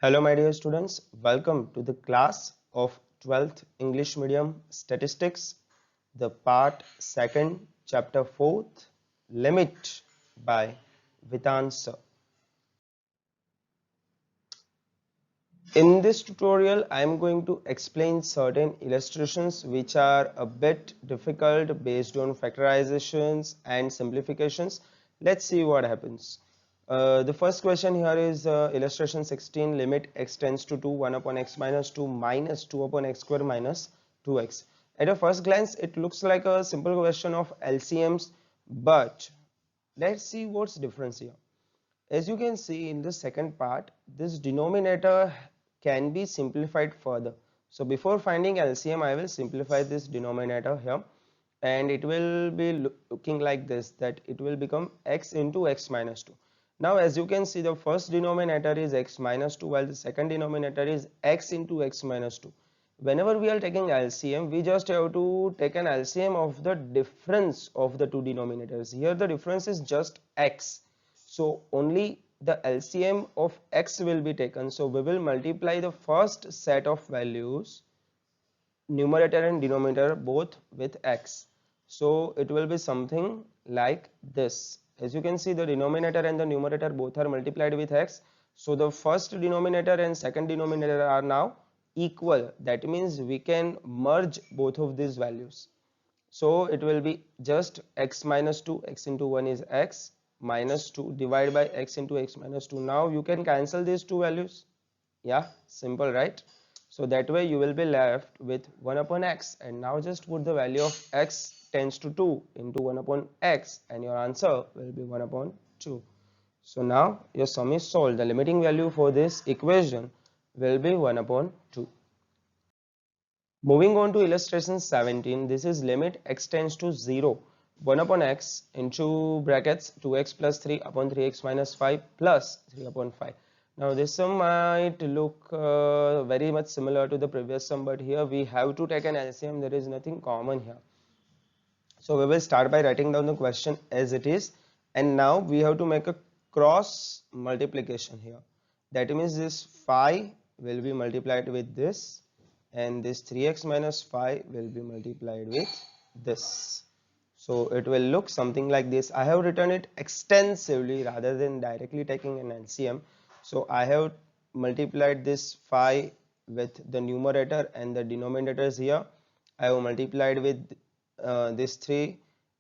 Hello my dear students, welcome to the class of 12th English Medium Statistics, the part 2nd, chapter 4th, Limit by Vitan sir. In this tutorial, I am going to explain certain illustrations which are a bit difficult based on factorizations and simplifications. Let's see what happens. The first question here is illustration 16, limit x tends to 2, 1 upon x minus 2 minus 2 upon x square minus 2x. At a first glance, it looks like a simple question of LCMs, but let's see what's difference here. As you can see in the second part, this denominator can be simplified further. So before finding LCM, I will simplify this denominator here, and it will be looking like this, that it will become x into x minus 2. Now as you can see, the first denominator is x minus 2 while the second denominator is x into x minus 2. Whenever we are taking LCM, we just have to take an LCM of the difference of the two denominators. Here the difference is just x, so only the LCM of x will be taken. So we will multiply the first set of values, numerator and denominator, both with x. So it will be something like this. As you can see, the denominator and the numerator both are multiplied with x. So the first denominator and second denominator are now equal. That means we can merge both of these values. So it will be just x minus 2, x into 1 is x, minus 2 divided by x into x minus 2. Now you can cancel these two values. Yeah, simple, right? So that way you will be left with 1 upon x, and now just put the value of x tends to 2 into 1 upon x, and your answer will be 1 upon 2. So now your sum is solved. The limiting value for this equation will be 1 upon 2. Moving on to illustration 17, this is limit x tends to 0, 1 upon x into brackets 2x plus 3 upon 3x minus 5 plus 3 upon 5. Now this sum might look very much similar to the previous sum, but here we have to take an LCM. There is nothing common here. So we will start by writing down the question as it is, and now we have to make a cross multiplication here. That means this 5 will be multiplied with this, and this 3x minus 5 will be multiplied with this. So it will look something like this. I have written it extensively rather than directly taking an LCM. So I have multiplied this 5 with the numerator and the denominators here. I have multiplied with this 3.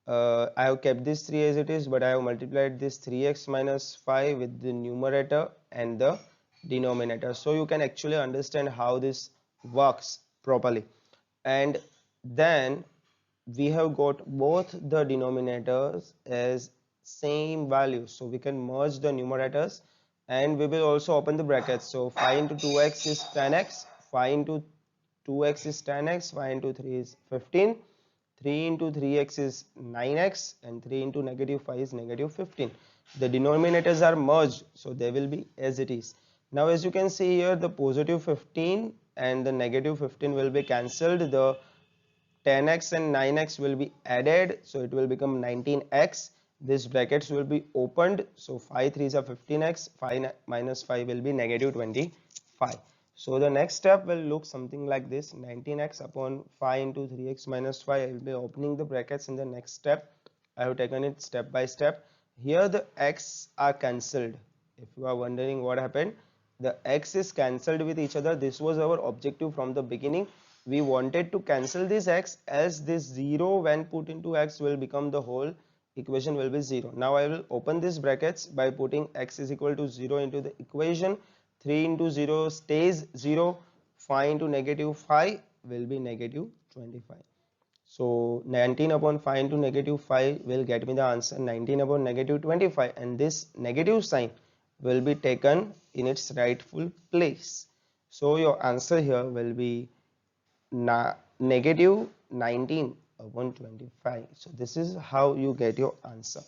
I have kept this 3 as it is, but I have multiplied this 3x minus 5 with the numerator and the denominator. So you can actually understand how this works properly. And then we have got both the denominators as same value, so we can merge the numerators, and we will also open the brackets. So 5 into 2x is 10x, 5 into 2x is 10x, 5 into 3 is 15, 3 into 3x is 9x, and 3 into negative 5 is negative 15. The denominators are merged, so they will be as it is. Now as you can see here, the positive 15 and the negative 15 will be cancelled. The 10x and 9x will be added, so it will become 19x. These brackets will be opened, so 5 3s are 15x, 5 minus 5 will be negative 25. So the next step will look something like this: 19x upon 5 into 3x minus 5. I will be opening the brackets in the next step. I have taken it step by step. Here the x are cancelled. If you are wondering what happened, the x is cancelled with each other. This was our objective from the beginning. We wanted to cancel this x, as this 0 when put into x will become the whole equation will be 0. Now I will open these brackets by putting x is equal to 0 into the equation. 3 into 0 stays 0, 5 into negative 5 will be negative 25. So 19 upon 5 into negative 5 will get me the answer 19 upon negative 25, and this negative sign will be taken in its rightful place. So your answer here will be negative 19 upon 25. So this is how you get your answer.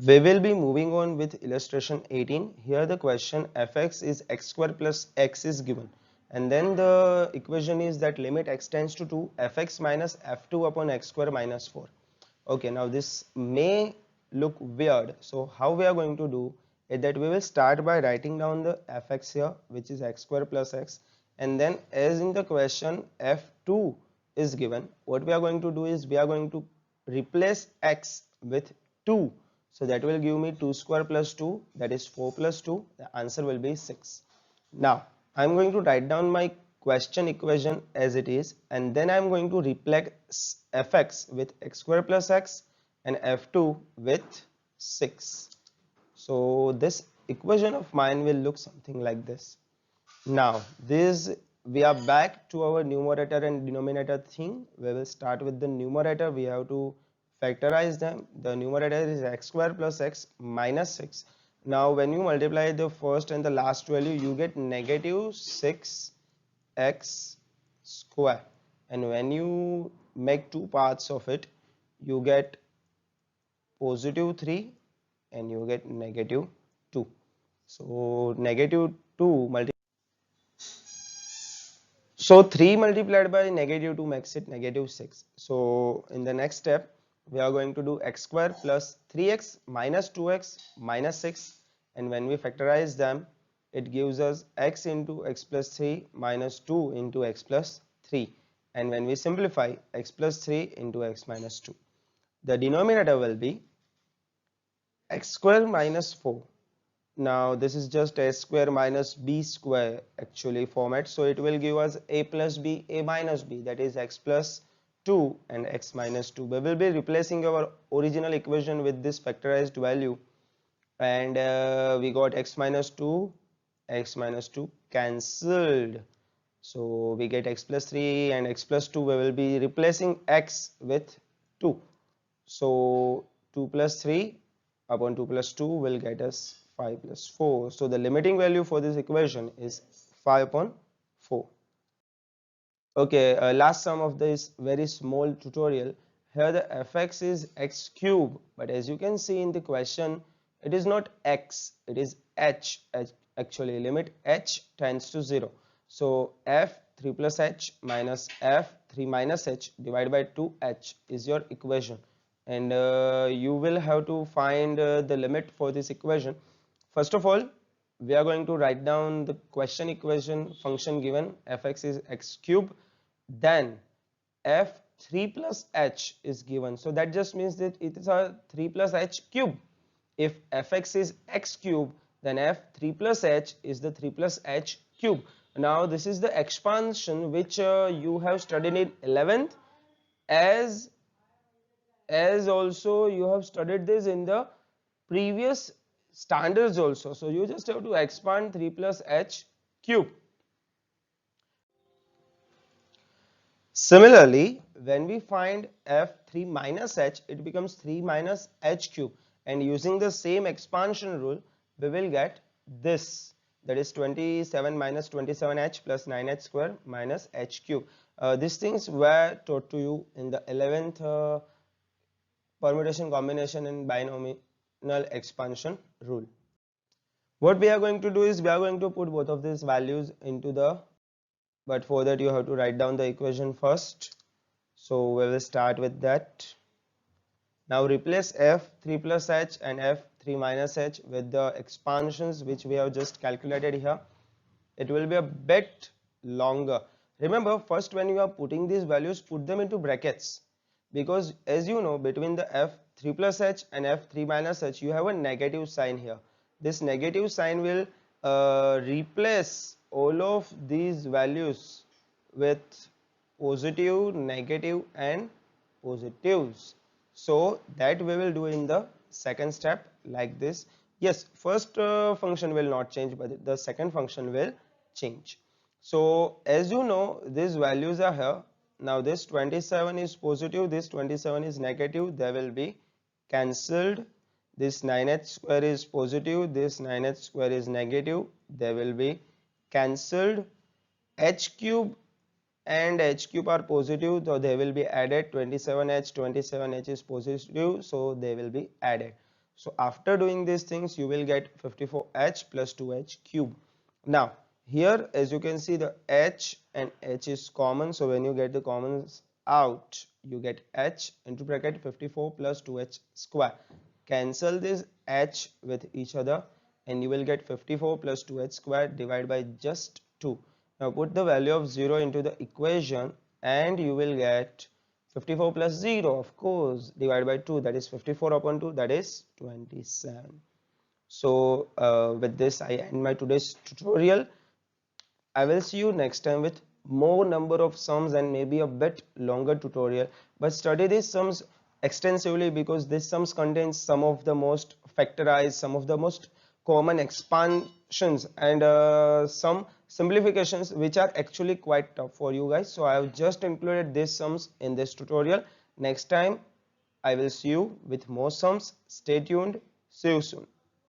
We will be moving on with illustration 18. Here the question fx is x square plus x is given, and then the equation is that limit x tends to 2 fx minus f2 upon x square minus 4. Okay, now this may look weird. So how we are going to do is that we will start by writing down the fx here, which is x square plus x, and then as in the question f2 is given, what we are going to do is we are going to replace x with 2. So that will give me 2 square plus 2, that is 4 plus 2. The answer will be 6. Now I'm going to write down my question equation as it is, and then I'm going to replace fx with x square plus x and f2 with 6. So this equation of mine will look something like this. Now this, we are back to our numerator and denominator thing. We will start with the numerator. We have to factorize them. The numerator is x square plus x minus 6. Now when you multiply the first and the last value, you get negative 6x square, and when you make two parts of it, you get positive 3 and you get negative 2. So negative 2 so 3 multiplied by negative 2 makes it negative 6. So in the next step, we are going to do x square plus 3x minus 2x minus 6, and when we factorize them, it gives us x into x plus 3 minus 2 into x plus 3, and when we simplify, x plus 3 into x minus 2. The denominator will be x square minus 4. Now this is just a square minus b square actually format, so it will give us a plus b, a minus b, that is x plus 2 and x minus 2. We will be replacing our original equation with this factorized value, and we got x minus 2 cancelled, so we get x plus 3 and x plus 2. We will be replacing x with 2, so 2 plus 3 upon 2 plus 2 will get us 5 plus 4. So the limiting value for this equation is 5 upon 4. Okay, last sum of this very small tutorial. Here the fx is x cube, but as you can see in the question, it is not x, it is h. Actually limit h tends to 0. So f 3 plus h minus f 3 minus h divided by 2h is your equation, and you will have to find the limit for this equation. First of all, we are going to write down the question equation function given fx is x cube, then f3 plus h is given, so that just means that it is a 3 plus h cube. If fx is x cube, then f3 plus h is the 3 plus h cube. Now this is the expansion which you have studied in 11th, as also you have studied this in the previous standards also. So you just have to expand 3 plus h cube. Similarly, when we find f3 minus h, it becomes 3 minus h cube, and using the same expansion rule, we will get this, that is 27 minus 27h plus 9h square minus h cube. These things were taught to you in the 11th permutation, combination and binomial expansion rule. What we are going to do is we are going to put both of these values into the, but for that you have to write down the equation first. So we will start with that. Now replace f3 plus h and f3 minus h with the expansions which we have just calculated here. It will be a bit longer. Remember, first when you are putting these values, put them into brackets, because as you know, between the f3 plus h and f3 minus h, you have a negative sign here. This negative sign will replace all of these values with positive, negative and positives. So that we will do in the second step like this. Yes, first function will not change, but the second function will change. So as you know, these values are here. Now this 27 is positive, this 27 is negative, they will be cancelled. This 9h square is positive, this 9h square is negative, they will be cancelled. H cube and h cube are positive, so they will be added. 27h is positive, so they will be added. So after doing these things, you will get 54h plus 2h cube. Now here, as you can see, the h and h is common, so when you get the commons out, you get h into bracket 54 plus 2h square. Cancel this h with each other, and you will get 54 plus 2h squared divided by just 2. Now put the value of 0 into the equation and you will get 54 plus 0, of course, divided by 2, that is 54 upon 2, that is 27. So with this I end my today's tutorial. I will see you next time with more number of sums and maybe a bit longer tutorial. But study these sums extensively because these sums contain some of the most factorized, some of the most common expansions and some simplifications which are actually quite tough for you guys. So I have just included these sums in this tutorial. Next time I will see you with more sums. Stay tuned. See you soon.